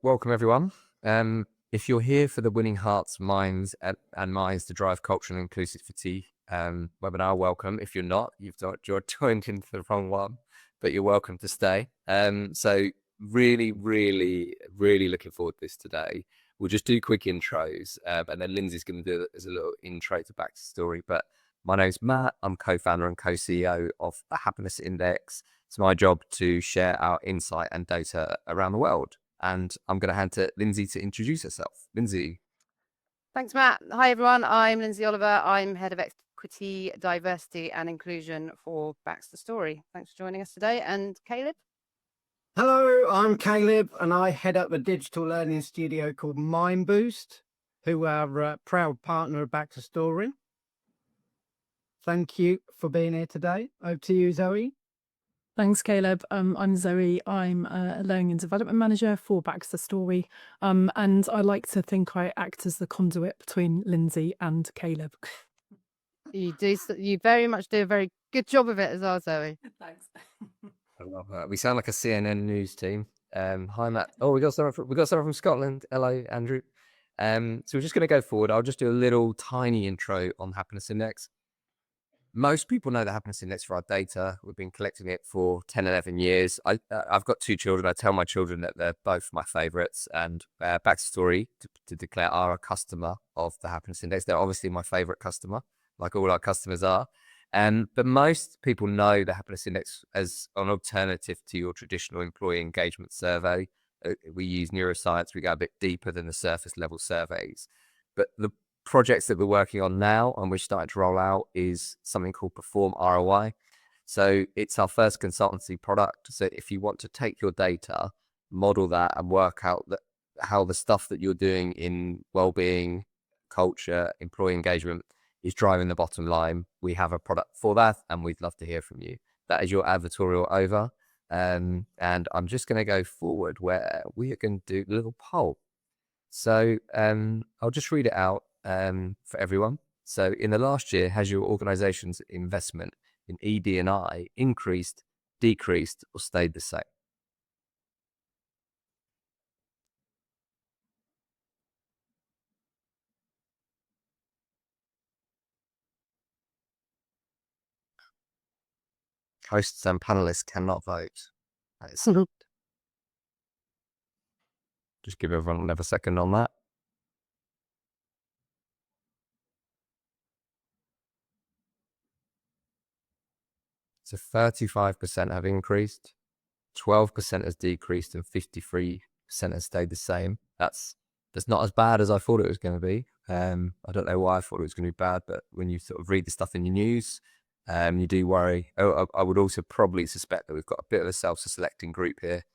Welcome, everyone. If you're here for the Winning Hearts, Minds, and Minds to Drive Culture and Inclusivity webinar, welcome. If you're not, you're joined into the wrong one, but you're welcome to stay. So really, really, really looking forward to this today. We'll just do quick intros, and then Lindsay's going to do it as a little intro to BaxterStorey. But my name's Matt. I'm co-founder and co-CEO of the Happiness Index. It's my job to share our insight and data around the world. And I'm going to hand to Lindsay to introduce herself. Lindsay. Thanks, Matt. Hi, everyone. I'm Lindsay Oliver. I'm Head of Equity, Diversity and Inclusion for BaxterStorey. Thanks for joining us today. And Caleb? Hello, I'm Caleb, and I head up a digital learning studio called Mind Boost, who are a proud partner of BaxterStorey. Thank you for being here today. Over to you, Zoe. Thanks, Caleb. I'm Zoe. I'm a Learning and Development Manager for BaxterStorey, and I like to think I act as the conduit between Lindsay and Caleb. You very much do a very good job of it as well, Zoe. Thanks. I love that. We sound like a CNN news team. Hi, Matt. Oh, we got someone from Scotland. Hello, Andrew. So we're just going to go forward. I'll just do a little tiny intro on Happiness Index. Most people know the Happiness Index for our data. We've been collecting it for 10, 11 years. I've got two children. I tell my children that they're both my favorites, and BaxterStorey, to declare, are a customer of the Happiness Index. They're obviously my favorite customer, like all our customers are. But most people know the Happiness Index as an alternative to your traditional employee engagement survey. We use neuroscience. We go a bit deeper than the surface level surveys. But the projects that we're working on now and we're starting to roll out is something called Perform ROI. So it's our first consultancy product. So if you want to take your data, model that, and work out how the stuff that you're doing in well-being, culture, employee engagement is driving the bottom line, we have a product for that, and we'd love to hear from you. That is your advertorial over. And I'm just going to go forward where we are going to do a little poll. So I'll just read it out for everyone. So in the last year, has your organization's investment in ED&I increased, decreased, or stayed the same? Hosts and panelists cannot vote. Just give everyone another second on that. So 35% have increased, 12% has decreased, and 53% has stayed the same. That's not as bad as I thought it was going to be. I don't know why I thought it was going to be bad, but when you sort of read the stuff in your news, you do worry. I would also probably suspect that we've got a bit of a self-selecting group here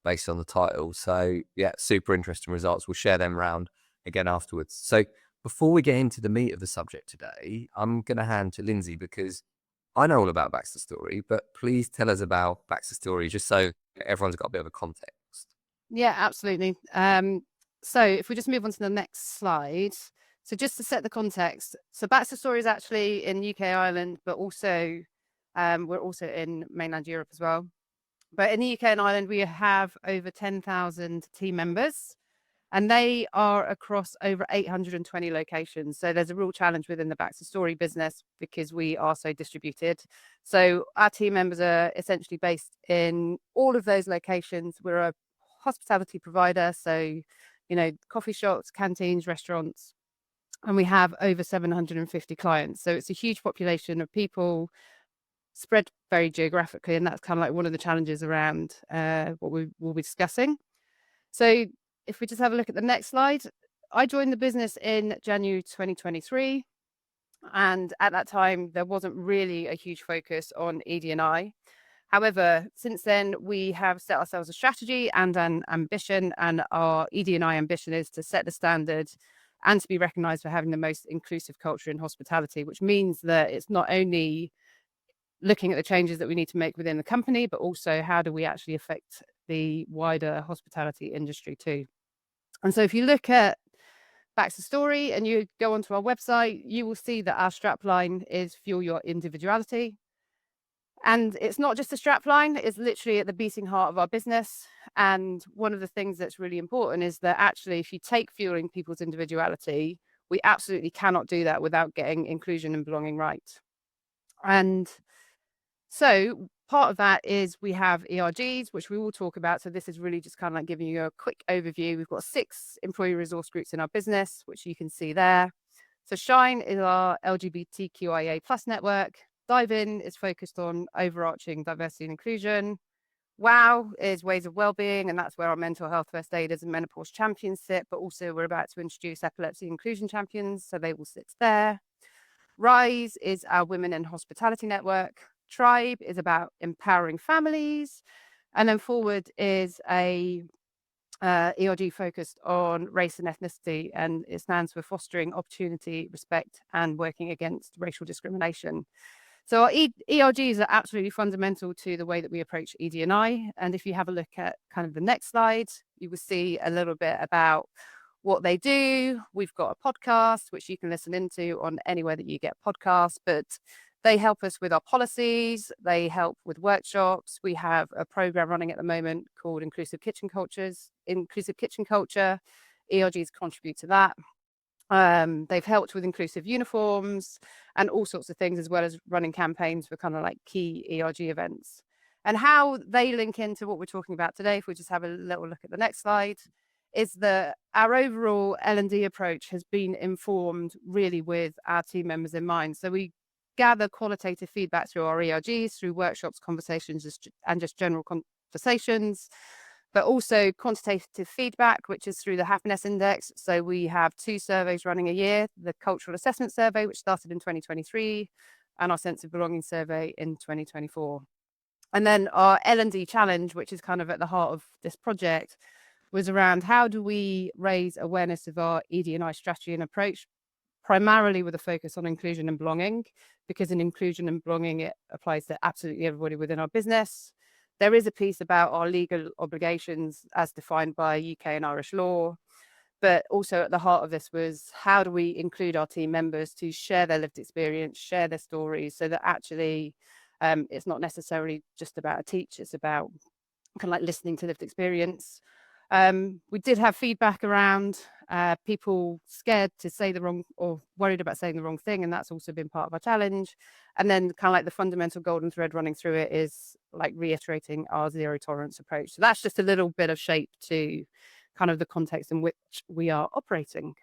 based on the title. So yeah, super interesting results. We'll share them around again afterwards. So before we get into the meat of the subject today, I'm going to hand to Lindsay because I know all about BaxterStorey, but please tell us about BaxterStorey just so everyone's got a bit of a context. Yeah, absolutely. So if we just move on to the next slide. So just to set the context, so BaxterStorey is actually in UK, Ireland, but also we're also in mainland Europe as well. But in the UK and Ireland, we have over 10,000 team members, and they are across over 820 locations. So there's a real challenge within the BaxterStorey business because we are so distributed. So our team members are essentially based in all of those locations. We're a hospitality provider, so coffee shops, canteens, restaurants, and we have over 750 clients. So it's a huge population of people spread very geographically, and that's kind of like one of the challenges around what we will be discussing. So if we just have a look at the next slide, I joined the business in January 2023, and at that time there wasn't really a huge focus on ED&I. However, since then we have set ourselves a strategy and an ambition, and our ED&I ambition is to set the standard and to be recognized for having the most inclusive culture in hospitality, which means that it's not only looking at the changes that we need to make within the company, but also how do we actually affect the wider hospitality industry too. And so if you look at BaxterStorey and you go onto our website, you will see that our strapline is Fuel Your Individuality. And it's not just a strap line, it's literally at the beating heart of our business. And one of the things that's really important is that actually, if you take fueling people's individuality, we absolutely cannot do that without getting inclusion and belonging right. And so part of that is we have ERGs, which we will talk about. So this is really just kind of like giving you a quick overview. We've got 6 employee resource groups in our business, which you can see there. So Shine is our LGBTQIA+ network. Dive In is focused on overarching diversity and inclusion. WOW is ways of wellbeing, and that's where our mental health first aiders and menopause champions sit. But also we're about to introduce epilepsy inclusion champions, so they will sit there. Rise is our women in hospitality network. Tribe is about empowering families. And then Forward is a ERG focused on race and ethnicity, and it stands for fostering opportunity, respect, and working against racial discrimination. So our ERGs are absolutely fundamental to the way that we approach ED&I. And if you have a look at kind of the next slide, you will see a little bit about what they do. We've got a podcast, which you can listen into on anywhere that you get podcasts, but they help us with our policies. They help with workshops. We have a program running at the moment called Inclusive Kitchen Culture. ERGs contribute to that. They've helped with inclusive uniforms and all sorts of things, as well as running campaigns for kind of like key ERG events. And how they link into what we're talking about today, if we just have a little look at the next slide, is that our overall L&D approach has been informed really with our team members in mind. So we gather qualitative feedback through our ERGs, through workshops, conversations, and just general conversations, but also quantitative feedback, which is through the Happiness Index. So we have 2 surveys running a year, the Cultural Assessment Survey, which started in 2023, and our Sense of Belonging Survey in 2024. And then our L&D Challenge, which is kind of at the heart of this project, was around how do we raise awareness of our ED&I strategy and approach, primarily with a focus on inclusion and belonging, because in inclusion and belonging, it applies to absolutely everybody within our business. There is a piece about our legal obligations as defined by UK and Irish law, but also at the heart of this was how do we include our team members to share their lived experience, share their stories, so that actually it's not necessarily just about a teach, it's about kind of like listening to lived experience. We did have feedback around people scared to say the wrong or worried about saying the wrong thing, and that's also been part of our challenge. And then kind of like the fundamental golden thread running through it is like reiterating our zero tolerance approach. So that's just a little bit of shape to kind of the context in which we are operating.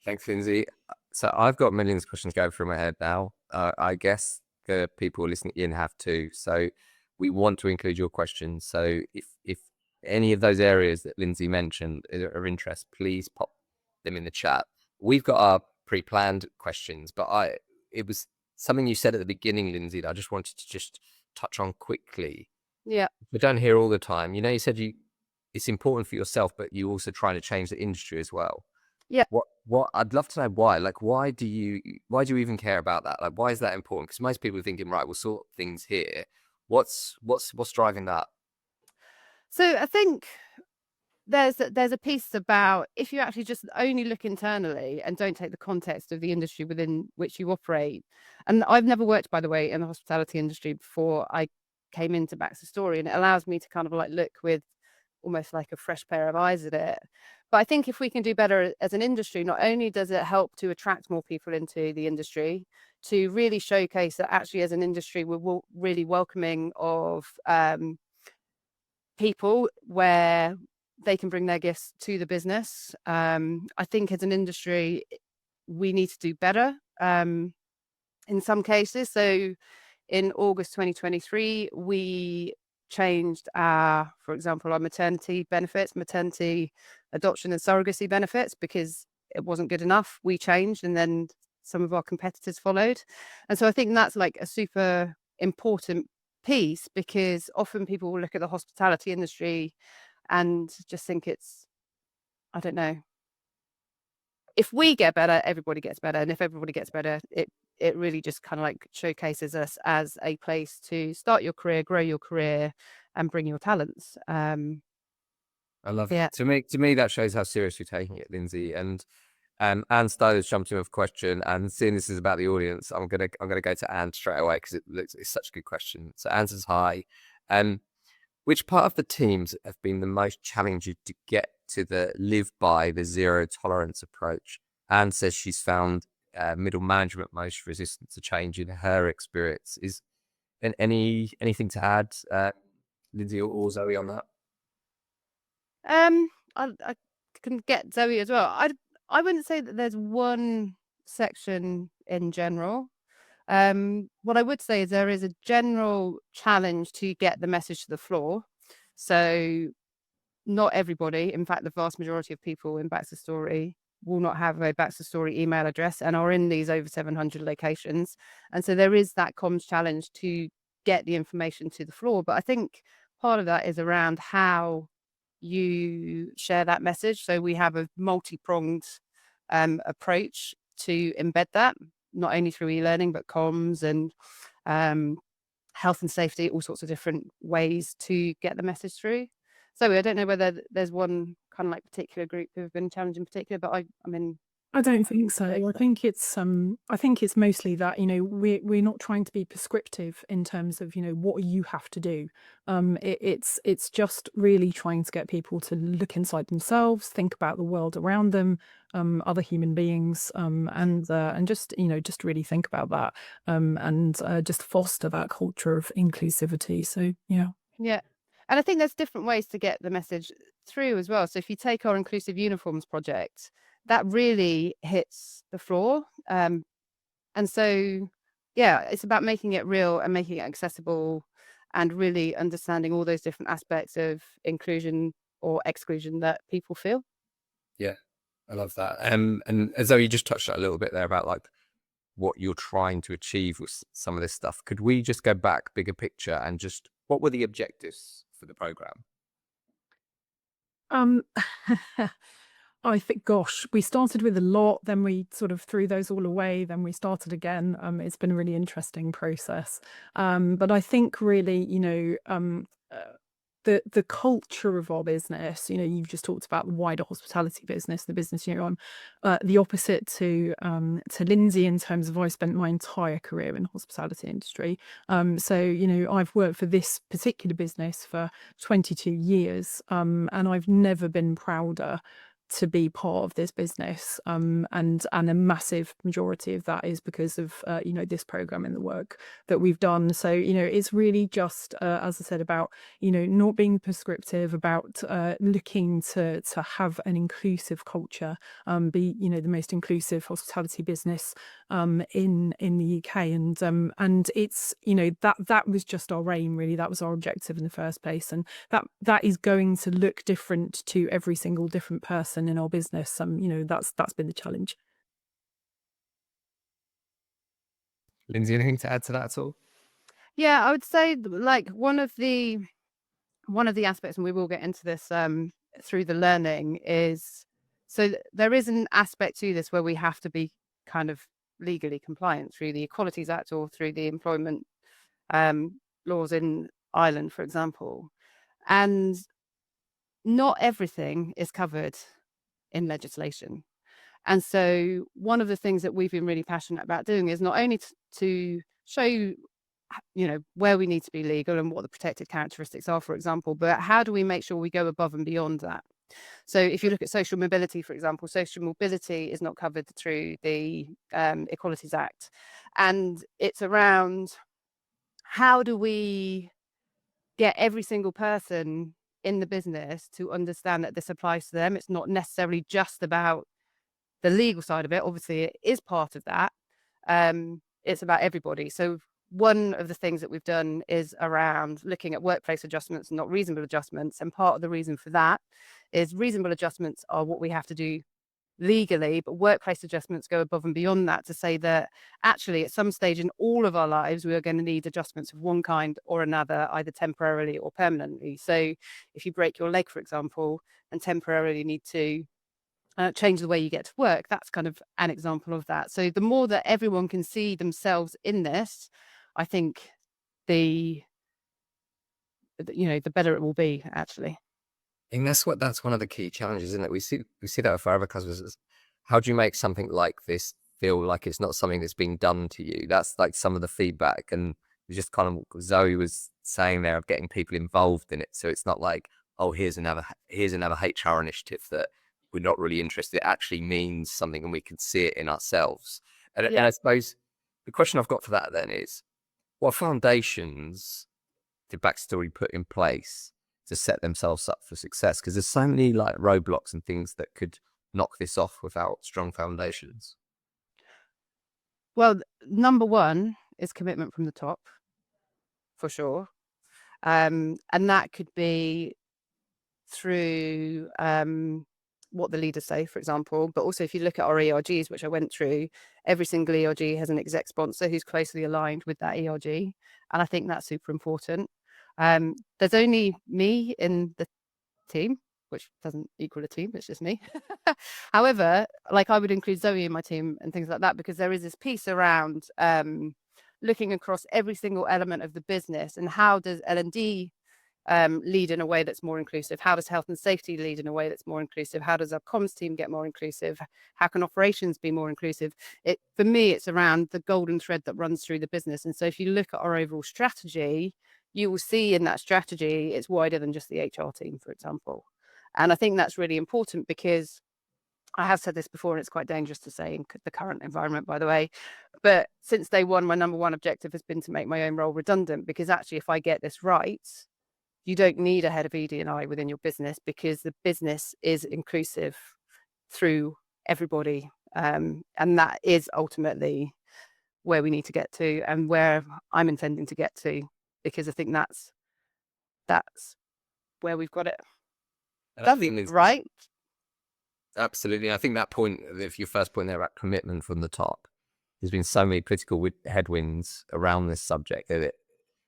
Thanks, Lindsay. So I've got millions of questions going through my head now. I guess the people listening in have too. So we want to include your questions. So if any of those areas that Lindsay mentioned are of interest, please pop them in the chat. We've got our pre-planned questions, but it was something you said at the beginning, Lindsay, that I just wanted to just touch on quickly. Yeah. We don't hear all the time. You know, you said it's important for yourself, but you also trying to change the industry as well. Yeah. What I'd love to know why. Like, why do you even care about that? Like, why is that important? Because most people are thinking, right, we'll sort things here. What's driving that? So I think there's a piece about if you actually just only look internally and don't take the context of the industry within which you operate. And I've never worked, by the way, in the hospitality industry before I came into BaxterStorey, and it allows me to kind of like look with almost like a fresh pair of eyes at it. But I think if we can do better as an industry, not only does it help to attract more people into the industry, to really showcase that actually as an industry we're really welcoming of people where they can bring their gifts to the business. I think as an industry, we need to do better in some cases. So in August 2023, we changed for example, our maternity benefits, maternity adoption and surrogacy benefits, because it wasn't good enough. We changed, and then some of our competitors followed. And so I think that's like a super important piece, because often people will look at the hospitality industry and just think it's, I don't know, if we get better, everybody gets better. And if everybody gets better, it really just kind of like showcases us as a place to start your career, grow your career, and bring your talents. I love it. To me, that shows how serious you're taking it, Lindsay. And Anne Stowe's jumped in with a question, and seeing this is about the audience, I'm gonna go to Anne straight away because it's such a good question. So Anne says hi. Which part of the teams have been the most challenging to get to the live by the zero tolerance approach? Anne says she's found middle management most resistant to change in her experience. Is anything to add, Lindsay or Zoe, on that? I can get Zoe as well. I wouldn't say that there's one section in general. What I would say is there is a general challenge to get the message to the floor. So not everybody, in fact, the vast majority of people in BaxterStorey will not have a BaxterStorey email address and are in these over 700 locations. And so there is that comms challenge to get the information to the floor. But I think part of that is around how you share that message. So we have a multi-pronged approach to embed that, not only through e-learning, but comms and health and safety, all sorts of different ways to get the message through. So I don't know whether there's one kind of like particular group who have been challenged in particular, but I mean, I don't think so. I think it's mostly that, we're not trying to be prescriptive in terms of, what you have to do. It's just really trying to get people to look inside themselves, think about the world around them, other human beings, and just just really think about that, and just foster that culture of inclusivity. So yeah. yeah. And I think there's different ways to get the message through as well. So if you take our inclusive uniforms project, that really hits the floor. And so, yeah, it's about making it real and making it accessible and really understanding all those different aspects of inclusion or exclusion that people feel. Yeah, I love that. And Zoe, you just touched on a little bit there about like what you're trying to achieve with some of this stuff. Could we just go back bigger picture and just what were the objectives for the program? I think, gosh, we started with a lot, then we sort of threw those all away, then we started again. It's been a really interesting process. But I think really, the culture of our business, you've just talked about the wider hospitality business, the business, I'm the opposite to Lindsay in terms of I spent my entire career in the hospitality industry. So, I've worked for this particular business for 22 years, and I've never been prouder to be part of this business, and a massive majority of that is because of this program and the work that we've done. So it's really just as I said, about not being prescriptive, about looking to have an inclusive culture, be the most inclusive hospitality business in the UK, and it's that was just our aim, really. That was our objective in the first place, and that is going to look different to every single different person in our business. That's been the challenge. Lindsay, anything to add to that at all? Yeah, I would say like one of the aspects, and we will get into this through the learning, is so there is an aspect to this where we have to be kind of legally compliant through the Equalities Act or through the employment laws in Ireland, for example. And not everything is covered in legislation. And so one of the things that we've been really passionate about doing is not only to show where we need to be legal and what the protected characteristics are, for example, but how do we make sure we go above and beyond that? So if you look at social mobility, for example, social mobility is not covered through the Equalities Act. And it's around how do we get every single person in the business to understand that this applies to them. It's not necessarily just about the legal side of it. Obviously, it is part of that. It's about everybody. So one of the things that we've done is around looking at workplace adjustments and not reasonable adjustments. And part of the reason for that is reasonable adjustments are what we have to do legally, but workplace adjustments go above and beyond that to say that actually at some stage in all of our lives, we are going to need adjustments of one kind or another, either temporarily or permanently. So if you break your leg, for example, and temporarily need to change the way you get to work, that's kind of an example of that. So the more that everyone can see themselves in this, I think the better it will be, actually. I think that's one of the key challenges, isn't it? We see that with our other customers. how do you make something like this feel like it's not something that's being done to you? That's like some of the feedback, and it's just kind of what Zoe was saying there of getting people involved in it. So it's not like, oh, here's another HR initiative that we're not really interested. It actually means something, and we can see it in ourselves. And Yeah. I suppose the question I've got for that then is, what foundations did BaxterStorey put in place to set themselves up for success? Because there's so many like roadblocks and things that could knock this off without strong foundations. Well, number one is commitment from the top, for sure. And that could be through what the leaders say, for example. But also, if you look at our ERGs, which I went through, every single ERG has an exec sponsor who's closely aligned with that ERG. And I think that's super important. There's only me in the team, which doesn't equal a team, it's just me. However, like I would include Zoe in my team and things like that, because there is this piece around looking across every single element of the business, and how does L&D lead in a way that's more inclusive? How does health and safety lead in a way that's more inclusive? How does our comms team get more inclusive? How can operations be more inclusive? For me, it's around the golden thread that runs through the business. And so if you look at our overall strategy, you will see in that strategy, it's wider than just the HR team, for example. And I think that's really important, because I have said this before, and it's quite dangerous to say in the current environment, by the way, but since day one, my number one objective has been to make my own role redundant, because actually, if I get this right, you don't need a head of ED&I within your business, because the business is inclusive through everybody. And that is ultimately where we need to get to, and where I'm intending to get to, because I think that's where we've got it. That's right. Absolutely. I think that point, if your first point there about commitment from the top, there's been so many political headwinds around this subject,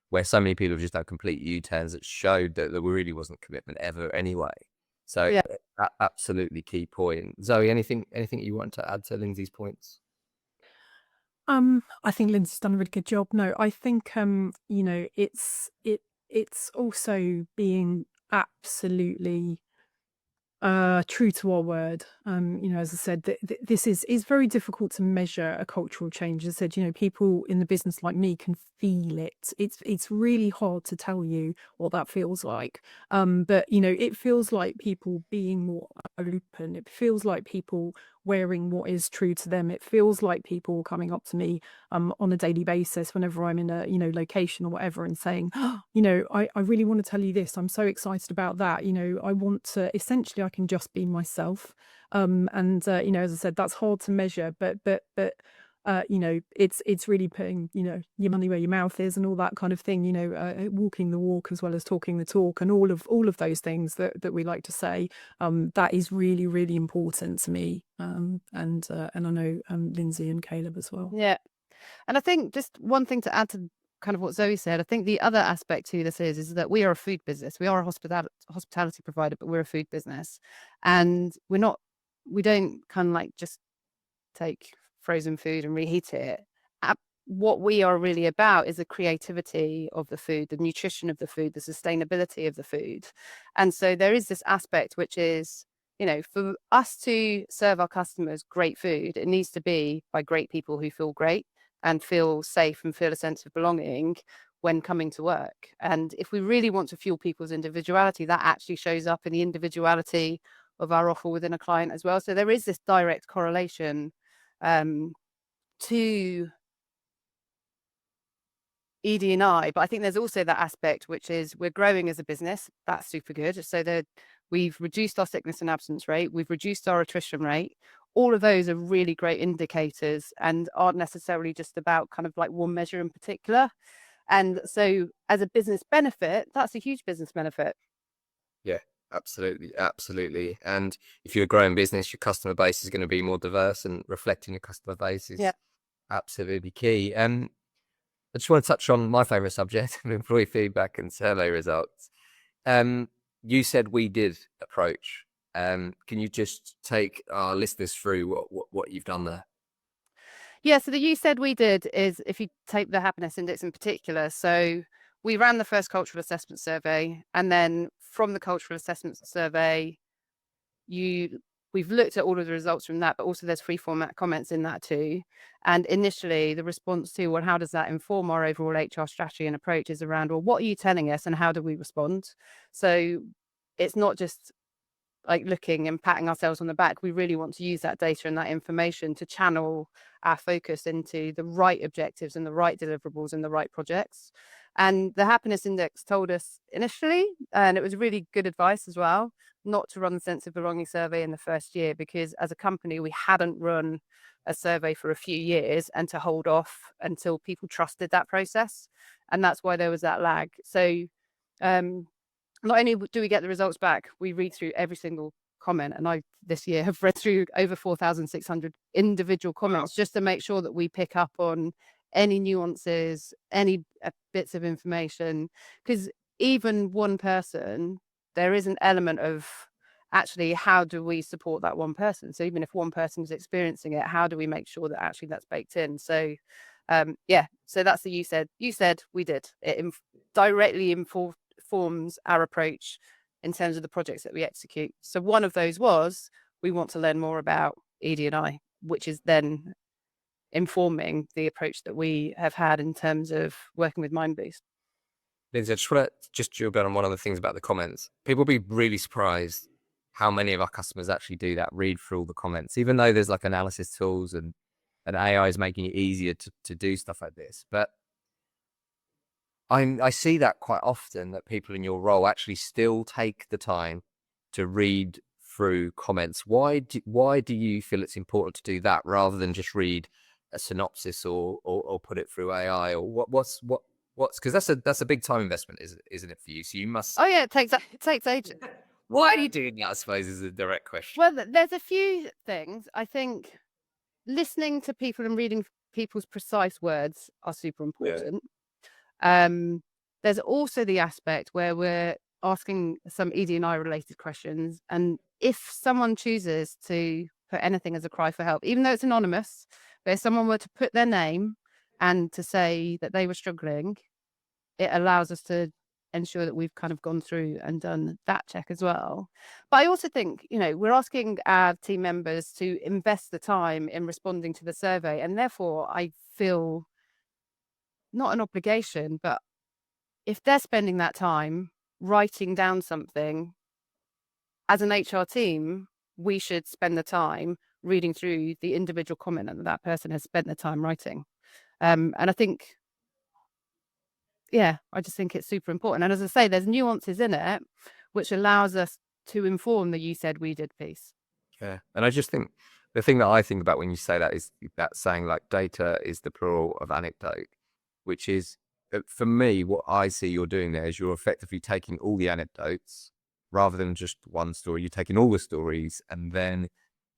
where so many people have just done complete U-turns that showed that there really wasn't commitment ever anyway. So Yeah. Absolutely key point. Zoe, anything you want to add to Lindsay's points? I think Lindsay's done a really good job. No, I think it's also being absolutely true to our word. As I said, this is very difficult to measure a cultural change. As I said, people in the business like me can feel it. It's really hard to tell you what that feels like. But it feels like people being more open. It feels like people wearing what is true to them. It feels like people coming up to me on a daily basis whenever I'm in a location or whatever, and saying, I really want to tell you this. I'm so excited about that. I want to, essentially, I can just be myself. As I said, that's hard to measure, but it's really putting your money where your mouth is, and all that kind of thing. Walking the walk as well as talking the talk, and all of those things that we like to say. That is really, really important to me. And I know Lindsay and Caleb as well. Yeah. And I think just one thing to add to kind of what Zoe said, I think the other aspect to this is that we are a food business. We are a hospitality provider, but we're a food business. And we don't kind of like just take frozen food and reheat it. What we are really about is the creativity of the food, the nutrition of the food, the sustainability of the food. And so there is this aspect, which is, for us to serve our customers great food, it needs to be by great people who feel great and feel safe and feel a sense of belonging when coming to work. And if we really want to fuel people's individuality, that actually shows up in the individuality of our offer within a client as well. So there is this direct correlation to ED&I, but I think there's also that aspect, which is we're growing as a business. That's super good. So that we've reduced our sickness and absence rate, we've reduced our attrition rate. All of those are really great indicators, and aren't necessarily just about kind of like one measure in particular. And so as a business benefit, that's a huge business benefit. Yeah, absolutely. And if you're a growing business, your customer base is going to be more diverse, and reflecting your customer base is absolutely key. I just want to touch on my favorite subject of employee feedback and survey results. You said we did approach. Can you just take our listeners through what you've done there? Yeah, so the you said we did is, if you take the happiness index in particular, so we ran the first cultural assessment survey, and then from the cultural assessment survey, you we've looked at all of the results from that, but also there's free format comments in that too. And initially the response to, well, how does that inform our overall HR strategy and approach is around, well, what are you telling us and how do we respond? So it's not just like looking and patting ourselves on the back. We really want to use that data and that information to channel our focus into the right objectives and the right deliverables and the right projects. And the happiness index told us initially, and it was really good advice as well, not to run the sense of belonging survey in the first year, because as a company we hadn't run a survey for a few years, and to hold off until people trusted that process. And that's why there was that lag. So not only do we get the results back, we read through every single comment. And I, this year, have read through over 4,600 individual comments just to make sure that we pick up on any nuances, any bits of information. Because even one person, there is an element of actually, how do we support that one person? So even if one person is experiencing it, how do we make sure that actually that's baked in? So yeah, so that's the you said, we did. It directly informs our approach in terms of the projects that we execute. So one of those was, we want to learn more about ED&I, which is then informing the approach that we have had in terms of working with MindBoost. Lindsay, I just want to just drill down on one of the things about the comments. People will be really surprised how many of our customers actually do that, read through all the comments, even though there's like analysis tools and AI is making it easier to do stuff like this. But I see that quite often, that people in your role actually still take the time to read through comments. Why do you feel it's important to do that rather than just read a synopsis or put it through AI, or what's because that's a big time investment, isn't it, for you? So you must. Oh yeah, it takes ages. Why are you doing that, I suppose, is a direct question. Well, there's a few things. I think listening to people and reading people's precise words are super important. There's also the aspect where we're asking some ED&I related questions, and if someone chooses to put anything as a cry for help, even though it's anonymous, but if someone were to put their name and to say that they were struggling, it allows us to ensure that we've kind of gone through and done that check as well. But I also think, we're asking our team members to invest the time in responding to the survey, and therefore I feel not an obligation, but if they're spending that time writing down something, as an HR team, we should spend the time reading through the individual comment that person has spent the time writing. And I think, I just think it's super important. And as I say, there's nuances in it, which allows us to inform the you said, we did piece. Yeah. And I just think the thing that I think about when you say that is that saying like data is the plural of anecdote, which is, for me, what I see you're doing there is you're effectively taking all the anecdotes rather than just one story. You're taking all the stories and then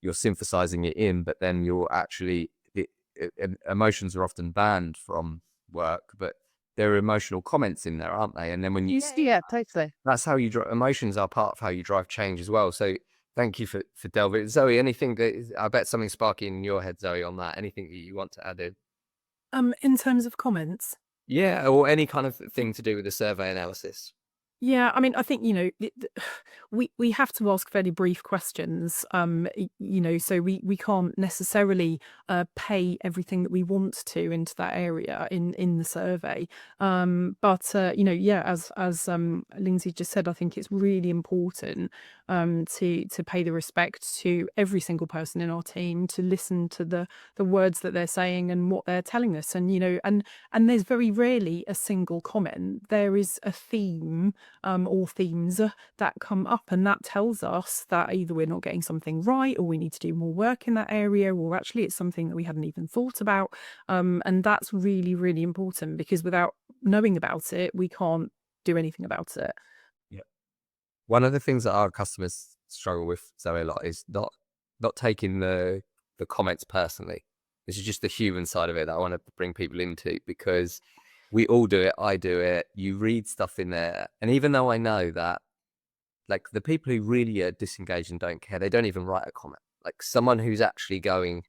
you're synthesizing it in, but then you're actually, emotions are often banned from work, but there are emotional comments in there, aren't they? And then when you yeah, totally. That's how you drive. Emotions are part of how you drive change as well. So thank you for delving. Zoe, anything I bet something sparking in your head, Zoe, on that. Anything that you want to add in? In terms of comments. Yeah, or any kind of thing to do with the survey analysis. Yeah, I mean, I think, we have to ask fairly brief questions, so we can't necessarily pay everything that we want to into that area in the survey. But as Lindsay just said, I think it's really important to pay the respect to every single person in our team, to listen to the words that they're saying and what they're telling us. And, and there's very rarely a single comment. There is a theme or themes that come up, and that tells us that either we're not getting something right, or we need to do more work in that area, or actually it's something that we hadn't even thought about. And that's really, really important, because without knowing about it, we can't do anything about it. Yeah. One of the things that our customers struggle with, Zoe, a lot is not taking the comments personally. This is just the human side of it that I want to bring people into, because we all do it. I do it. You read stuff in there. And even though I know that, like, the people who really are disengaged and don't care, they don't even write a comment. Like, someone who's actually going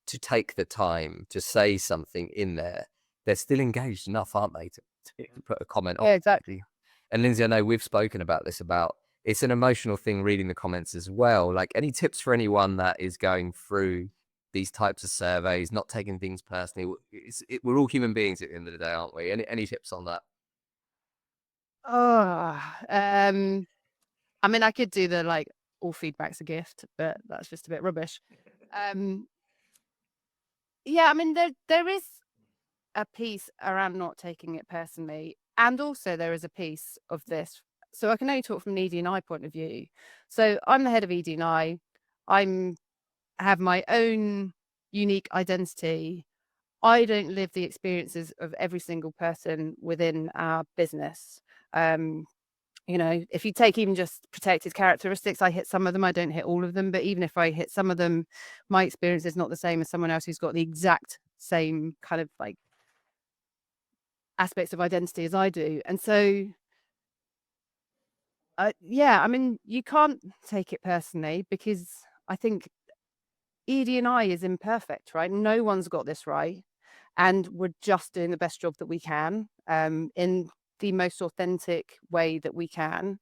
to take the time to say something in there, they're still engaged enough, aren't they, to put a comment on. Yeah, exactly. And Lindsay, I know we've spoken about this, about it's an emotional thing reading the comments as well. Like, any tips for anyone that is going through these types of surveys, not taking things personally? We're all human beings at the end of the day, aren't we? Any tips on that? Oh, I mean, I could do the like all feedback's a gift, but that's just a bit rubbish. Yeah, I mean, there is a piece around not taking it personally, and also there is a piece of this. So I can only talk from an ED&I point of view. So I'm the head of ED&I. I have my own unique identity. I don't live the experiences of every single person within our business. You know, if you take even just protected characteristics, I hit some of them, I don't hit all of them. But even if I hit some of them, my experience is not the same as someone else who's got the exact same kind of like aspects of identity as I do. And so, yeah, I mean, you can't take it personally, because I think ED&I is imperfect, right? No one's got this right. And we're just doing the best job that we can, in the most authentic way that we can.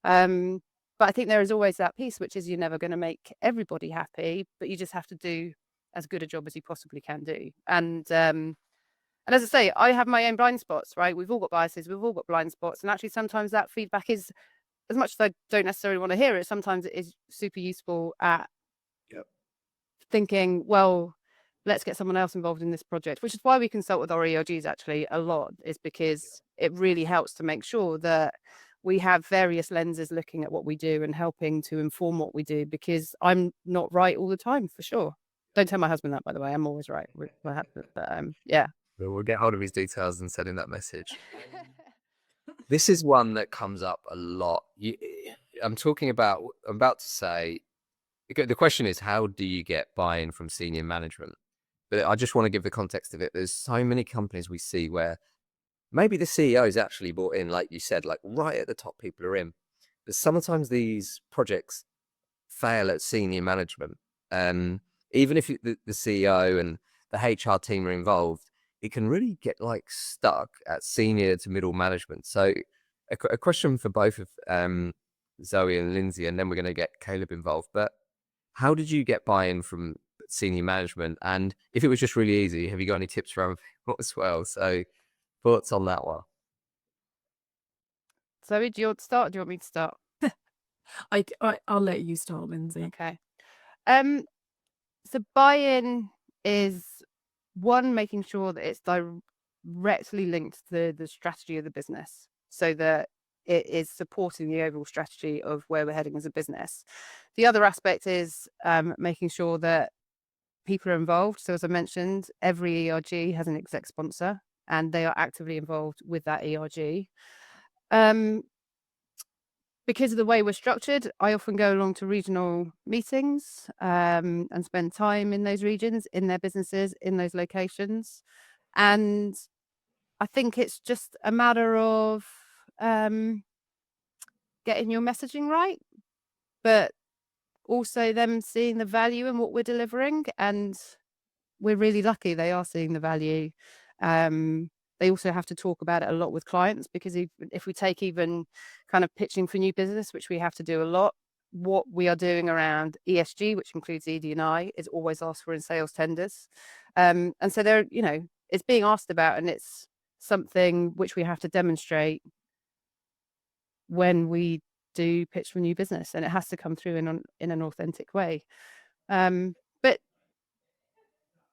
But I think there is always that piece, which is you're never going to make everybody happy, but you just have to do as good a job as you possibly can do. And as I say, I have my own blind spots, right? We've all got biases, we've all got blind spots. And actually, sometimes that feedback is, as much as I don't necessarily want to hear it, sometimes it is super useful at Yep. thinking, well, let's get someone else involved in this project, which is why we consult with our ERGs actually a lot, is because it really helps to make sure that we have various lenses looking at what we do and helping to inform what we do, because I'm not right all the time, for sure. Don't tell my husband that, by the way. I'm always right with my husband, but yeah. We'll get hold of his details and send him that message. This is one that comes up a lot. I'm about to say, the question is, how do you get buy-in from senior management? But I just want to give the context of it. There's so many companies we see where maybe the CEO is actually brought in, like you said, like right at the top, people are in. But sometimes these projects fail at senior management. Even if the CEO and the HR team are involved, it can really get like stuck at senior to middle management. So a question for both of Zoe and Lindsay, and then we're going to get Caleb involved. But how did you get buy-in from senior management? And if it was just really easy, have you got any tips from as well? So thoughts on that one? Zoe, do you want to start? Or do you want me to start? I'll let you start, Lindsay. Okay. So buy-in is, one, making sure that it's directly linked to the strategy of the business, so that it is supporting the overall strategy of where we're heading as a business. The other aspect is making sure that people are involved. So as I mentioned, every ERG has an exec sponsor, and they are actively involved with that ERG. Because of the way we're structured, I often go along to regional meetings and spend time in those regions, in their businesses, in those locations. And I think it's just a matter of getting your messaging right, but also them seeing the value in what we're delivering. And we're really lucky they are seeing the value. They also have to talk about it a lot with clients, because if we take even kind of pitching for new business, which we have to do a lot, what we are doing around ESG, which includes ED&I, is always asked for in sales tenders. And so it's being asked about, and it's something which we have to demonstrate when we do pitch for new business, and it has to come through in an authentic way. But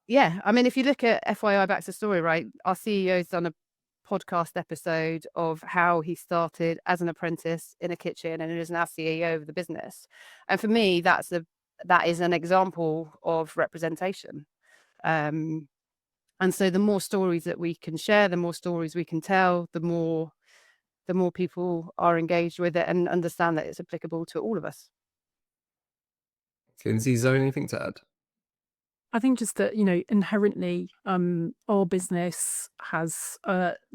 yeah, I mean, if you look at FYI BaxterStorey, right, our CEO's done a podcast episode of how he started as an apprentice in a kitchen and is now CEO of the business. And for me, that is an example of representation. And so the more stories that we can share, the more stories we can tell, the more people are engaged with it and understand that it's applicable to all of us. Lindsay, is there anything to add? I think just that, inherently, our business has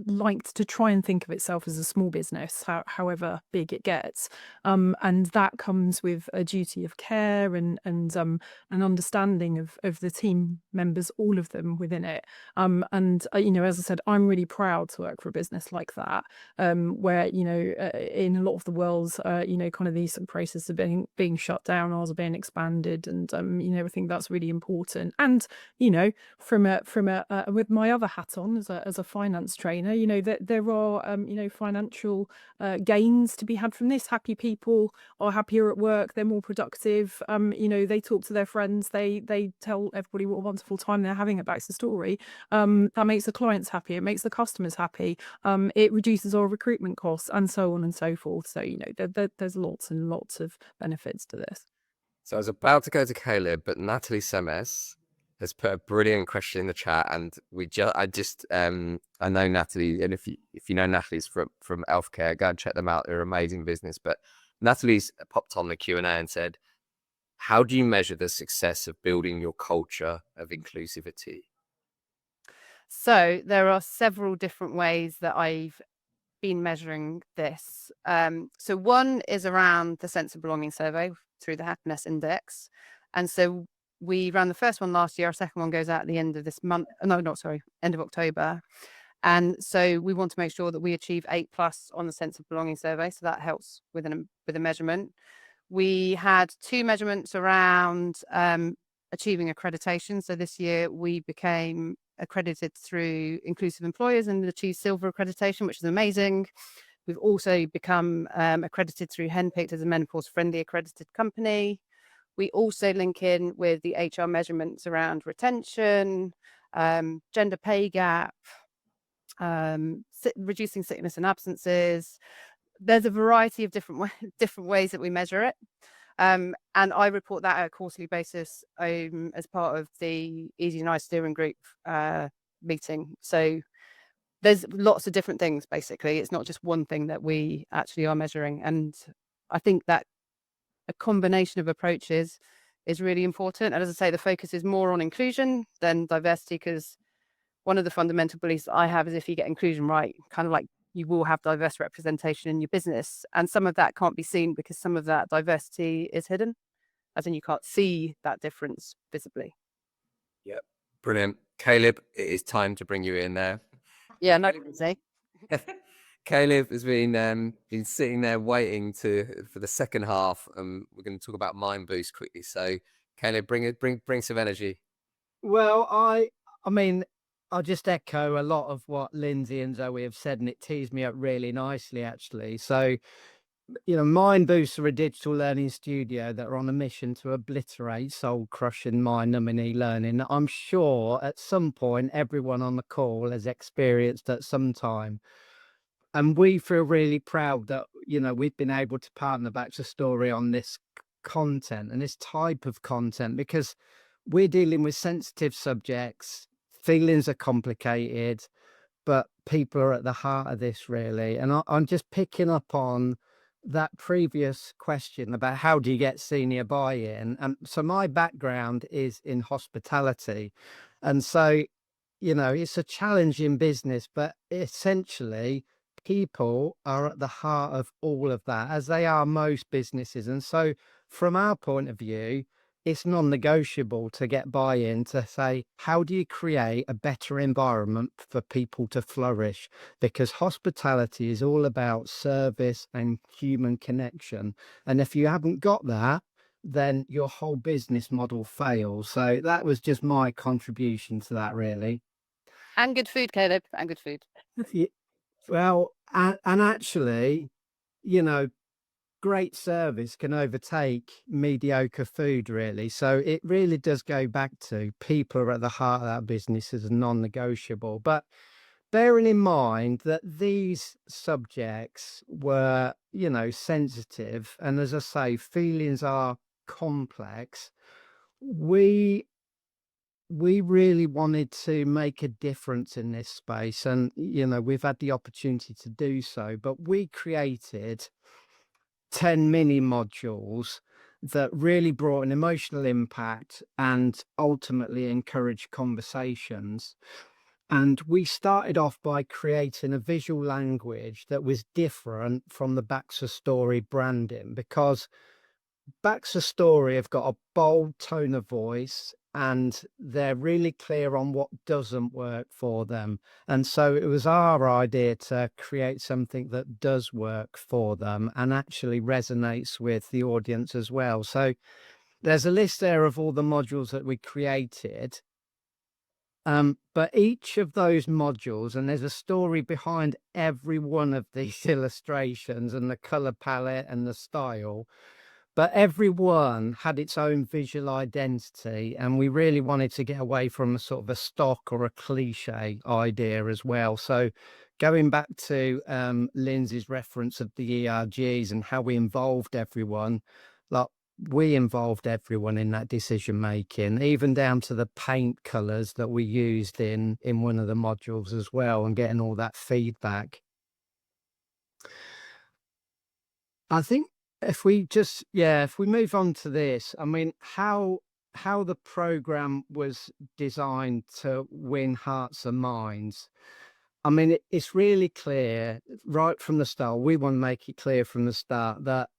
liked to try and think of itself as a small business, however big it gets. And that comes with a duty of care and an understanding of the team members, all of them within it. As I said, I'm really proud to work for a business like that, where, in a lot of the world, kind of these processes are being shut down, ours are being expanded. And, I think that's really important. And from a with my other hat on as a finance trainer, that there are financial gains to be had from this. Happy people are happier at work, they're more productive. They talk to their friends, they tell everybody what a wonderful time they're having at BaxterStorey. That makes the clients happy, it makes the customers happy, it reduces our recruitment costs, and so on and so forth. So there's lots and lots of benefits to this. So I was about to go to Caleb, but Natalie Semes has put a brilliant question in the chat, and I know Natalie, and if you know Natalie's from Elfcare, go and check them out. They're an amazing business. But Natalie's popped on the Q&A and said, "How do you measure the success of building your culture of inclusivity?" So there are several different ways that I've been measuring this. So one is around the sense of belonging survey through the happiness index. And so we ran the first one last year. Our second one goes out at the end of this month. No, not sorry, end of October. And so we want to make sure that we achieve 8+ on the sense of belonging survey. So that helps with a measurement. We had 2 measurements around achieving accreditation. So this year we became accredited through Inclusive Employers and achieved silver accreditation, which is amazing. We've also become accredited through Henpicked as a menopause-friendly accredited company. We also link in with the HR measurements around retention, gender pay gap, reducing sickness and absences. There's a variety of different ways that we measure it. And I report that at a quarterly basis as part of the Easy and I steering group meeting. So there's lots of different things, basically. It's not just one thing that we actually are measuring. And I think that a combination of approaches is really important. And as I say, the focus is more on inclusion than diversity, because one of the fundamental beliefs that I have is if you get inclusion right, kind of like you will have diverse representation in your business. And some of that can't be seen because some of that diversity is hidden, as in you can't see that difference visibly. Yep. Brilliant. Caleb, it is time to bring you in there. Yeah, no, say. Caleb has been sitting there waiting for the second half, and we're going to talk about Mind Boost quickly. So, Caleb, bring some energy. Well, I mean, I'll just echo a lot of what Lindsay and Zoe have said, and it tees me up really nicely, actually. So, Mind Boost are a digital learning studio that are on a mission to obliterate soul-crushing, mind-numbing e-learning. I'm sure at some point everyone on the call has experienced at some time. And we feel really proud that, we've been able to partner BaxterStorey on this content and this type of content, because we're dealing with sensitive subjects. Feelings are complicated, but people are at the heart of this, really. And I'm just picking up on that previous question about how do you get senior buy-in. And so my background is in hospitality. And so, it's a challenging business, but essentially people are at the heart of all of that, as they are most businesses. And so from our point of view, it's non-negotiable to get buy-in to say, how do you create a better environment for people to flourish? Because hospitality is all about service and human connection. And if you haven't got that, then your whole business model fails. So that was just my contribution to that, really. And good food, Caleb, and good food. Well, and actually, great service can overtake mediocre food, really. So it really does go back to people are at the heart of that business as a non-negotiable. But bearing in mind that these subjects were, sensitive, and as I say, feelings are complex, we really wanted to make a difference in this space. And, we've had the opportunity to do so, but we created 10 mini modules that really brought an emotional impact and ultimately encouraged conversations. And we started off by creating a visual language that was different from the BaxterStorey branding, because BaxterStorey have got a bold tone of voice and they're really clear on what doesn't work for them. And so it was our idea to create something that does work for them and actually resonates with the audience as well. So there's a list there of all the modules that we created. But each of those modules, and there's a story behind every one of these illustrations and the color palette and the style, but every one had its own visual identity, and we really wanted to get away from a sort of a stock or a cliche idea as well. So going back to Lindsay's reference of the ERGs and how we involved everyone, like we involved everyone in that decision making, even down to the paint colors that we used in one of the modules as well, and getting all that feedback. I think if we move on to this, I mean, how the program was designed to win hearts and minds. I mean, it's really clear right from the start. We want to make it clear from the start that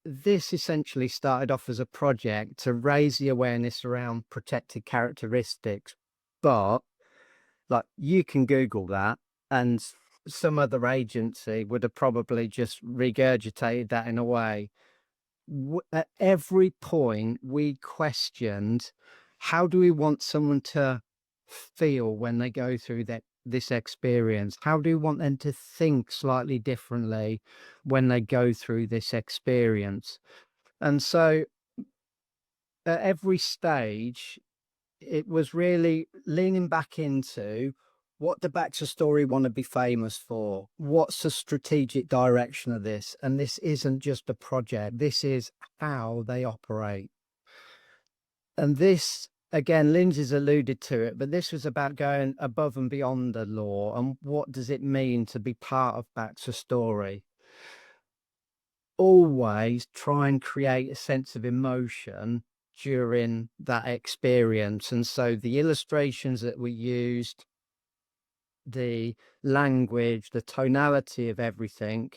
this essentially started off as a project to raise the awareness around protected characteristics. But like, you can Google that, and some other agency would have probably just regurgitated that in a way. At every point, we questioned, how do we want someone to feel when they go through this experience? How do we want them to think slightly differently when they go through this experience? And so at every stage, it was really leaning back into, what the BaxterStorey want to be famous for? What's the strategic direction of this? And this isn't just a project, this is how they operate. And this, again, Lindsay's alluded to it, but this was about going above and beyond the law. And what does it mean to be part of BaxterStorey? Always try and create a sense of emotion during that experience. And so the illustrations that we used, the language, the tonality of everything,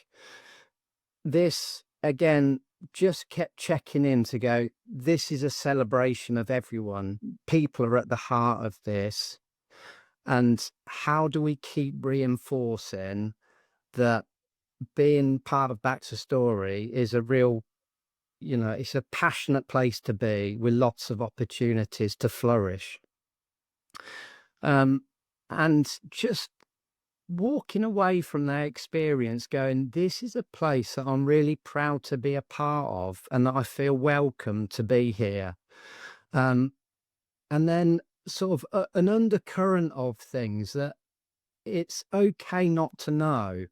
this again just kept checking in to go, this is a celebration of everyone. People are at the heart of this. And how do we keep reinforcing that being part of BaxterStorey is a real, it's a passionate place to be with lots of opportunities to flourish. And just walking away from their experience going, this is a place that I'm really proud to be a part of and that I feel welcome to be here. And then sort of an undercurrent of things that it's okay not to know,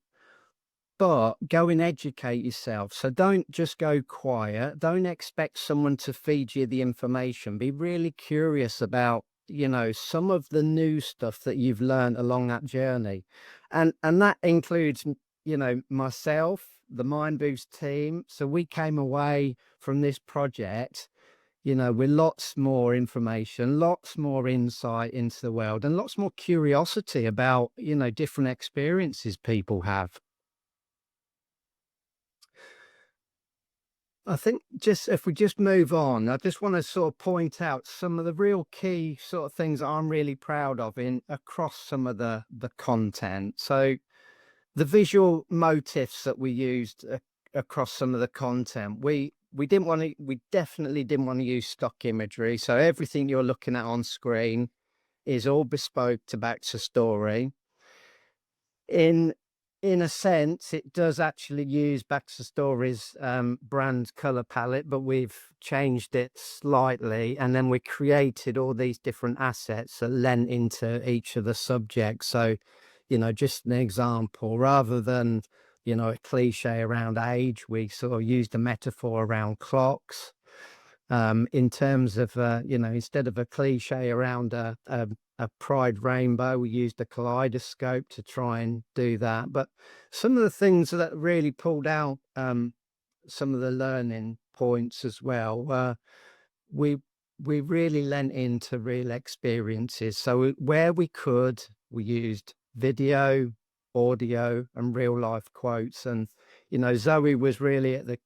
but go and educate yourself. So don't just go quiet. Don't expect someone to feed you the information. Be really curious about, some of the new stuff that you've learned along that journey. And that includes, myself, the Mind Boost team. So we came away from this project, with lots more information, lots more insight into the world, and lots more curiosity about, different experiences people have. I think if we just move on, I just want to sort of point out some of the real key sort of things that I'm really proud of across some of the content. So the visual motifs that we used across some of the content, we definitely didn't want to use stock imagery. So everything you're looking at on screen is all bespoke to BaxterStorey. In a sense, it does actually use BaxterStorey's brand color palette, but we've changed it slightly, and then we created all these different assets that lent into each of the subjects. So, just an example, rather than, a cliche around age, we sort of used a metaphor around clocks. In terms of, instead of a cliche around a pride rainbow, we used a kaleidoscope to try and do that. But some of the things that really pulled out some of the learning points as well. We we really lent into real experiences. So where we could, we used video, audio, and real life quotes. And Zoe was really at the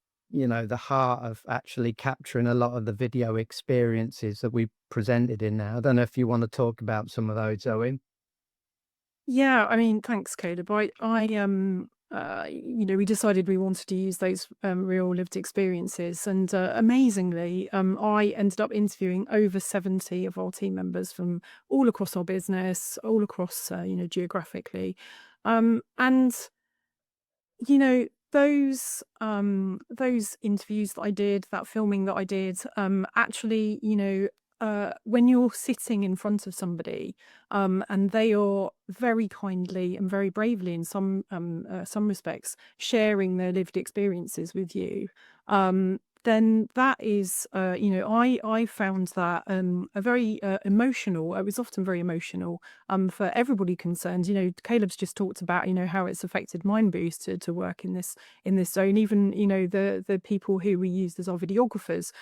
heart of actually capturing a lot of the video experiences that we presented in there. I don't know if you want to talk about some of those, Zoe. Yeah, I mean, thanks, Caleb. We decided we wanted to use those real lived experiences, and amazingly, I ended up interviewing over 70 of our team members from all across our business, all across, geographically, and you know those interviews that I did, that filming that I did, actually, when you're sitting in front of somebody, and they are very kindly and very bravely in some respects sharing their lived experiences with you, then that is, I found that a very emotional. It was often very emotional for everybody concerned. Caleb's just talked about how it's affected Mind Boost to work in this zone. Even the people who we used as our videographers,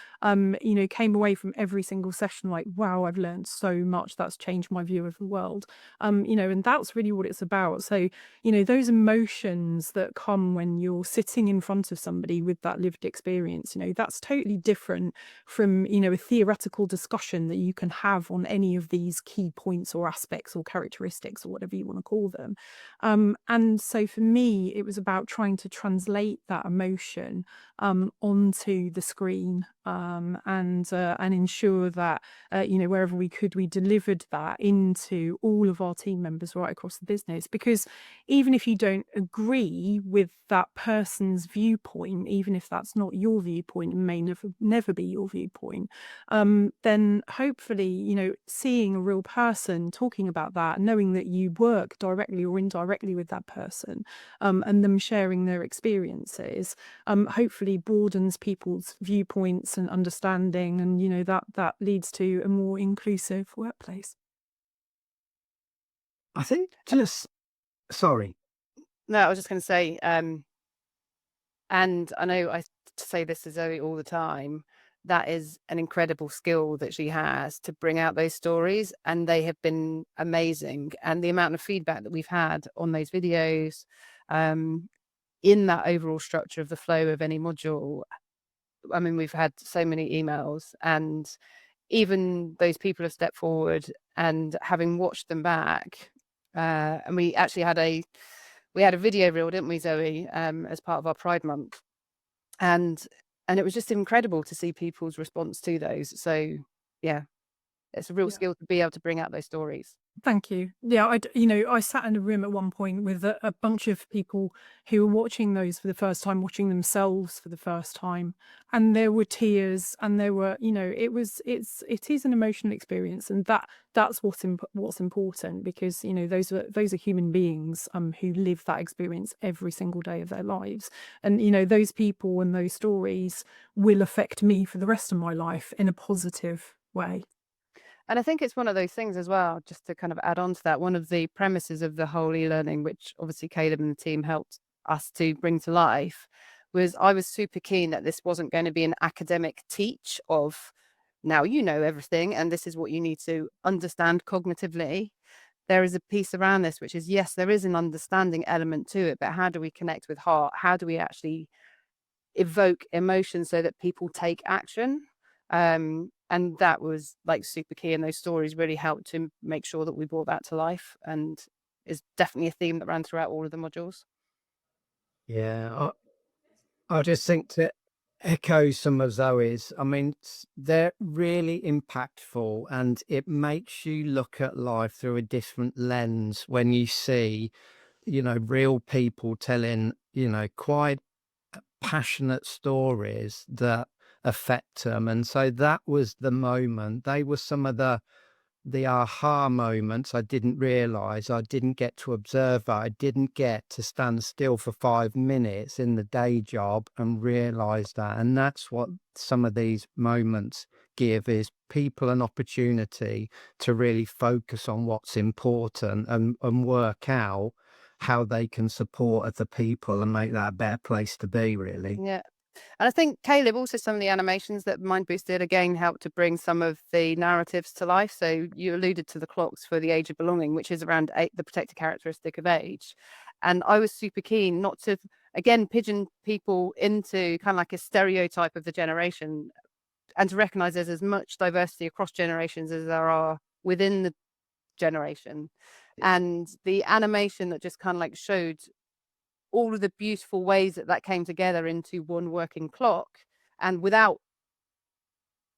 came away from every single session like, wow, I've learned so much. That's changed my view of the world. And that's really what it's about. So those emotions that come when you're sitting in front of somebody with that lived experience, that's totally different from a theoretical discussion that you can have on any of these key points or aspects or characteristics or whatever you want to call them. And so for me, it was about trying to translate that emotion onto the screen, and ensure that wherever we could, we delivered that into all of our team members right across the business. Because even if you don't agree with that person's viewpoint, even if that's not your viewpoint and may never be your viewpoint, then hopefully seeing a real person talking about that, knowing that you work directly or indirectly with that person, and them sharing their experiences, hopefully broadens people's viewpoints and understanding, and that leads to a more inclusive workplace. I think sorry. No, I was just going to say, and I know I say this to Zoe all the time, that is an incredible skill that she has to bring out those stories, and they have been amazing. And the amount of feedback that we've had on those videos, in that overall structure of the flow of any module, I mean, we've had so many emails, and even those people have stepped forward, and having watched them back, and we actually had a video reel, didn't we, Zoe, as part of our Pride Month, and it was just incredible to see people's response to those. So yeah, it's a real Yeah. skill to be able to bring out those stories. Thank you. Yeah, I sat in a room at one point with a bunch of people who were watching those for the first time, watching themselves for the first time, and there were tears, and there were, it is an emotional experience, and that's what's important, because those are human beings who live that experience every single day of their lives, and those people and those stories will affect me for the rest of my life in a positive way. And I think it's one of those things as well, just to kind of add on to that, one of the premises of the whole e-learning, which obviously Caleb and the team helped us to bring to life, was I was super keen that this wasn't going to be an academic teach of, now you know everything and this is what you need to understand cognitively. There is a piece around this, which is, yes, there is an understanding element to it, but how do we connect with heart? How do we actually evoke emotion so that people take action? And that was like super key, and those stories really helped to make sure that we brought that to life, and is definitely a theme that ran throughout all of the modules. Yeah, I just think to echo some of Zoe's, I mean, they're really impactful, and it makes you look at life through a different lens when you see, real people telling, quite passionate stories that affect them. And so that was the moment. They were some of the aha moments. I didn't realize, I didn't get to observe that. I didn't get to stand still for 5 minutes in the day job and realize that. And that's what some of these moments give, is people an opportunity to really focus on what's important, and work out how they can support other people and make that a better place to be, really. Yeah. And I think, Caleb, also some of the animations that Mind Boost did again helped to bring some of the narratives to life. So you alluded to the clocks for the age of belonging, which is around the protected characteristic of age. And I was super keen not to, again, pigeon people into kind of like a stereotype of the generation, and to recognize there's as much diversity across generations as there are within the generation. And the animation that just kind of like showed all of the beautiful ways that that came together into one working clock, and without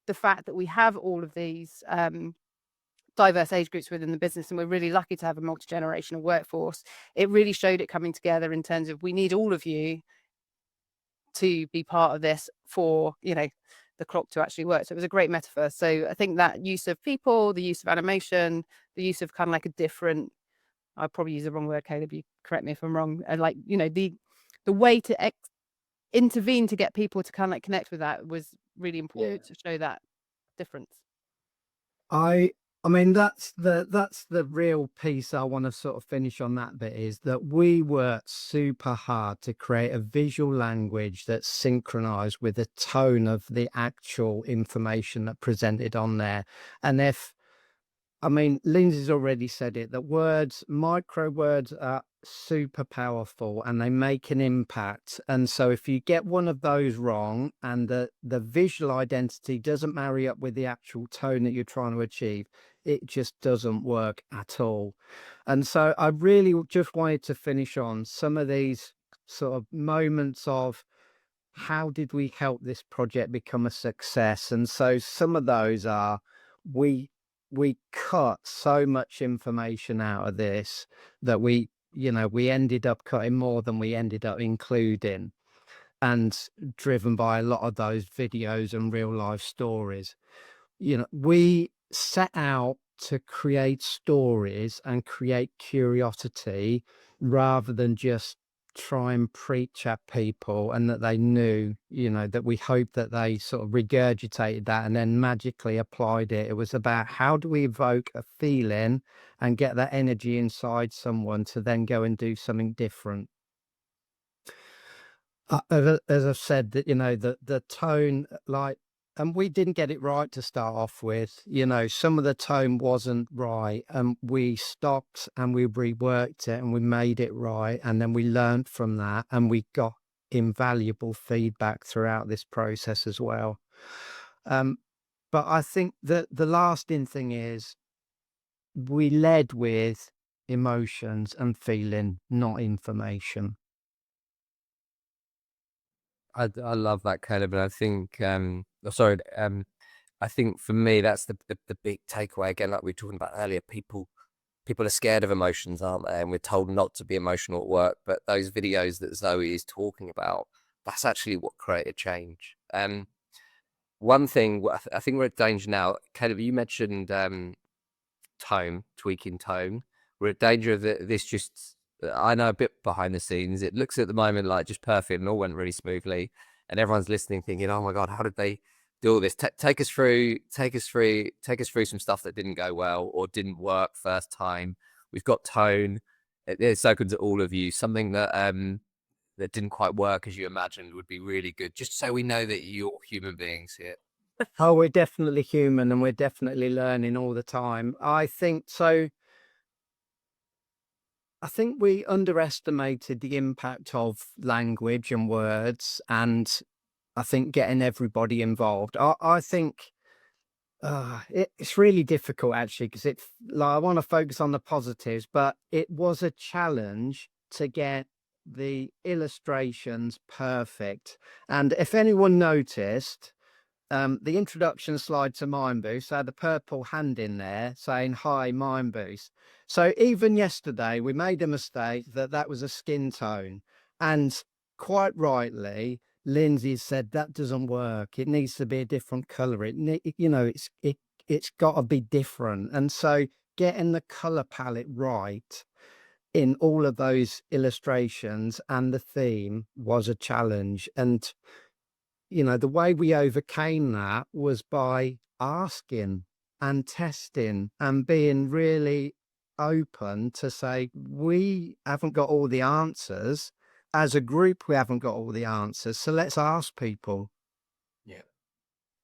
the fact that we have all of these diverse age groups within the business, and we're really lucky to have a multi-generational workforce, it really showed it coming together in terms of we need all of you to be part of this for, you know, the clock to actually work. So it was a great metaphor. So I think that use of people, the use of animation, the use of kind of like a different, I probably use the wrong word, Caleb, you correct me if I'm wrong, like, you know, the way to intervene to get people to kind of like connect with that was really important to show that difference. I mean, that's the real piece I want to sort of finish on that bit, is that we worked super hard to create a visual language that's synchronized with the tone of the actual information that presented on there. And I mean, Lindsay's already said it, that micro words are super powerful and they make an impact. And so if you get one of those wrong and the visual identity doesn't marry up with the actual tone that you're trying to achieve, it just doesn't work at all. And so I really just wanted to finish on some of these sort of moments of how did we help this project become a success. And so some of those are, we cut so much information out of this that we ended up cutting more than we ended up including, and driven by a lot of those videos and real life stories. You know, we set out to create stories and create curiosity rather than just try and preach at people, and that they knew, you know, that we hope that they sort of regurgitated that and then magically applied it. It was about how do we evoke a feeling and get that energy inside someone to then go and do something different. As I've said, that, you know, the tone, like, and we didn't get it right to start off with, you know, some of the tone wasn't right, and we stopped and we reworked it and we made it right, and then we learned from that and we got invaluable feedback throughout this process as well. But I think that the lasting thing is we led with emotions and feeling, not information. I love that, Caleb, and I think I think for me that's the big takeaway again, like we were talking about earlier. People are scared of emotions, aren't they? And we're told not to be emotional at work. But those videos that Zoe is talking about, that's actually what created change. One thing I think we're at danger now. Caleb, you mentioned tweaking tone. We're at danger of this just. I know a bit behind the scenes. It looks at the moment like just perfect and all went really smoothly, and everyone's listening, thinking, "Oh my god, how did they do all this?" Take us through some stuff that didn't go well or didn't work first time. We've got tone. It's open to all of you. Something that that didn't quite work as you imagined would be really good, just so we know that you're human beings here. Oh, we're definitely human and we're definitely learning all the time. I think so. I think we underestimated the impact of language and words, and I think getting everybody involved. I think it's really difficult actually, because like, I want to focus on the positives, but it was a challenge to get the illustrations perfect. And if anyone noticed, the introduction slide to Mind Boost had the purple hand in there saying, "Hi, Mind Boost." So even yesterday, we made a mistake that was a skin tone. And quite rightly, Lindsay said that doesn't work. It needs to be a different color. It's got to be different. And so getting the color palette right in all of those illustrations and the theme was a challenge. And you know, the way we overcame that was by asking and testing and being really open to say, we haven't got all the answers. as a group, we haven't got all the answers. So let's ask people. Yeah.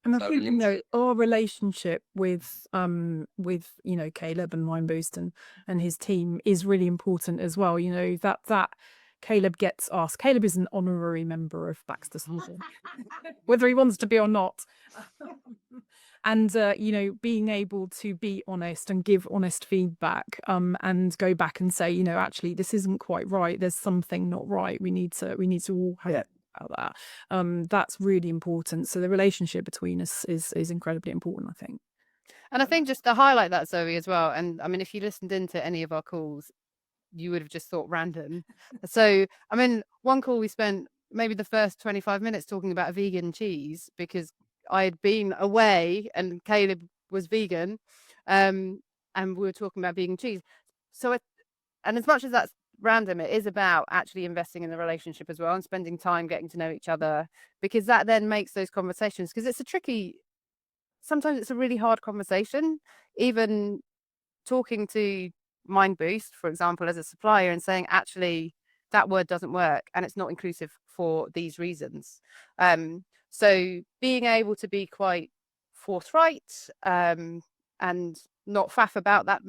And I So think, Lindsay- our relationship with Caleb and Mindboost and his team is really important as well. That Caleb gets asked. Caleb is an honorary member of BaxterStorey, whether he wants to be or not. And being able to be honest and give honest feedback, and go back and say, actually, this isn't quite right. There's something not right. We need to all have about that. That's really important. So the relationship between us is incredibly important, I think. And I think just to highlight that, Zoe, as well. And I mean, if you listened into any of our calls, you would have just thought random. So, I mean, one call we spent maybe the first 25 minutes talking about vegan cheese because I had been away and Caleb was vegan, and we were talking about vegan cheese. So, and as much as that's random, it is about actually investing in the relationship as well and spending time getting to know each other, because that then makes those conversations, because sometimes it's a really hard conversation, even talking to Mindboost, for example, as a supplier and saying, actually, that word doesn't work and it's not inclusive for these reasons. So being able to be quite forthright, and not faff about that,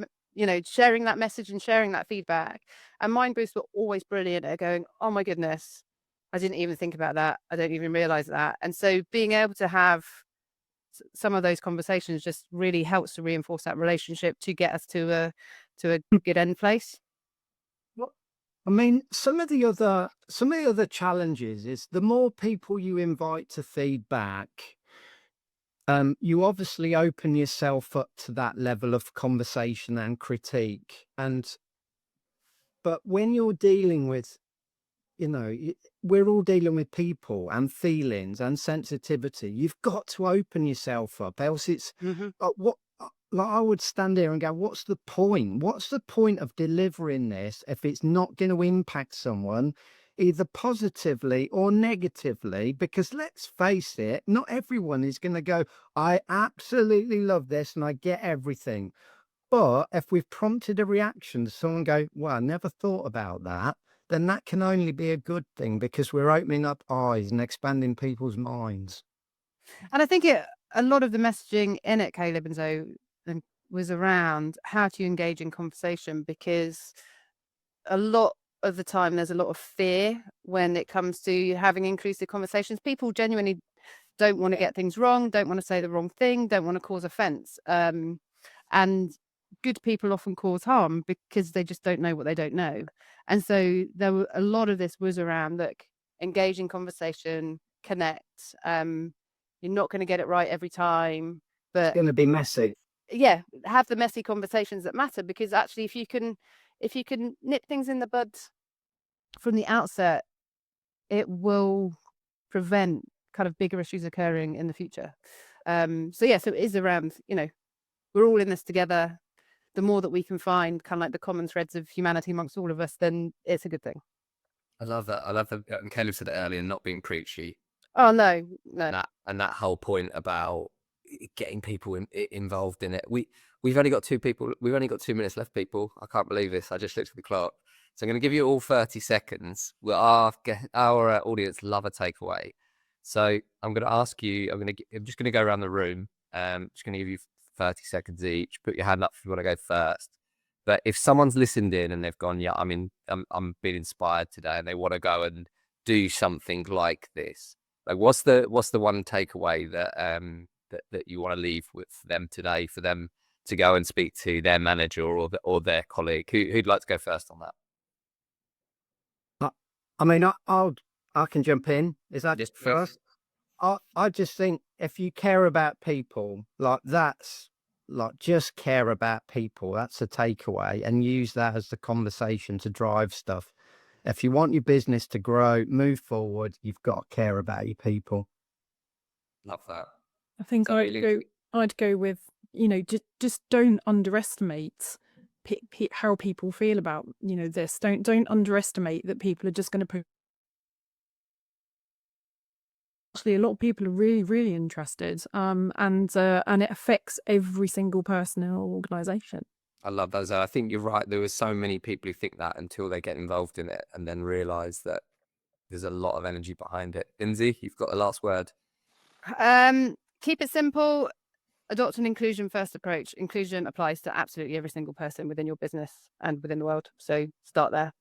sharing that message and sharing that feedback. And Mindboost were always brilliant at going, oh my goodness, I didn't even think about that. I don't even realize that. And so being able to have some of those conversations just really helps to reinforce that relationship to get us to a good end place. Well, I mean, some of the other challenges is the more people you invite to feedback, you obviously open yourself up to that level of conversation and critique. But when you're dealing with, we're all dealing with people and feelings and sensitivity. You've got to open yourself up, else it's like I would stand here and go, what's the point? What's the point of delivering this if it's not going to impact someone either positively or negatively? Because let's face it, not everyone is going to go, I absolutely love this and I get everything. But if we've prompted a reaction to someone go, well, I never thought about that, then that can only be a good thing because we're opening up eyes and expanding people's minds. And I think a lot of the messaging in it, Caleb and Zoe, was around how to engage in conversation, because a lot of the time there's a lot of fear when it comes to having inclusive conversations. People genuinely don't want to get things wrong, don't want to say the wrong thing, don't want to cause offense. And good people often cause harm because they just don't know what they don't know. And so a lot of this was around, look, engage in conversation, connect. You're not going to get it right every time, but It's going to be messy. yeah, have the messy conversations that matter, because actually if you can nip things in the bud from the outset, it will prevent kind of bigger issues occurring in the future. So it is around, we're all in this together. The more that we can find kind of like the common threads of humanity amongst all of us, then it's a good thing. I love that. I love that. And Caleb said it earlier, not being preachy. Oh no. And that whole point about getting people involved in it. We've only got 2 people. We've only got 2 minutes left, people. I can't believe this. I just looked at the clock. So I'm going to give you all 30 seconds. Our audience love a takeaway. So I'm going to ask you. I'm just going to go around the room. Just going to give you 30 seconds each. Put your hand up if you want to go first. But if someone's listened in and they've gone, yeah, I'm being inspired today, and they want to go and do something like this. Like, what's the one takeaway that you want to leave with them today, for them to go and speak to their manager or their colleague? Who'd like to go first on that? I mean, I can jump in. Is that Just first? I just think if you care about people, just care about people. That's a takeaway, and use that as the conversation to drive stuff. If you want your business to grow, move forward, you've got to care about your people. Love that. I think I'd go with, just don't underestimate how people feel about, this. Don't underestimate that people are just going to put. Actually, a lot of people are really, really interested, and it affects every single person in our organisation. I love those. I think you're right. There were so many people who think that until they get involved in it and then realise that there's a lot of energy behind it. Lindsay, you've got the last word. Keep it simple. Adopt an inclusion first approach. Inclusion applies to absolutely every single person within your business and within the world. So start there.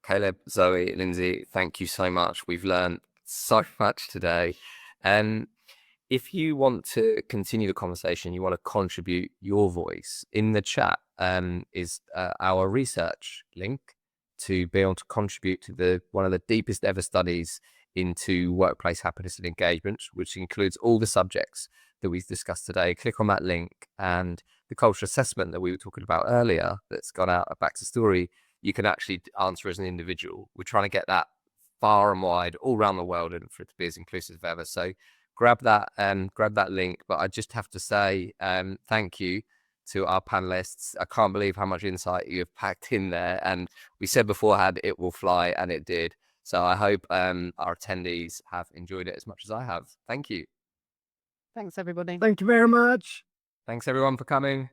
Caleb, Zoe, Lindsay, thank you so much. We've learned so much today. And if you want to continue the conversation, you want to contribute your voice, in the chat is our research link to be able to contribute to one of the deepest ever studies into workplace happiness and engagement, which includes all the subjects that we've discussed today. Click on that link, and the culture assessment that we were talking about earlier that's gone out at BaxterStorey, you can actually answer as an individual. We're trying to get that far and wide all around the world and for it to be as inclusive as ever. So grab that link. But I just have to say thank you to our panelists. I can't believe how much insight you have packed in there. And we said beforehand it will fly, and it did. So I hope our attendees have enjoyed it as much as I have. Thank you. Thanks, everybody. Thank you very much. Thanks everyone for coming.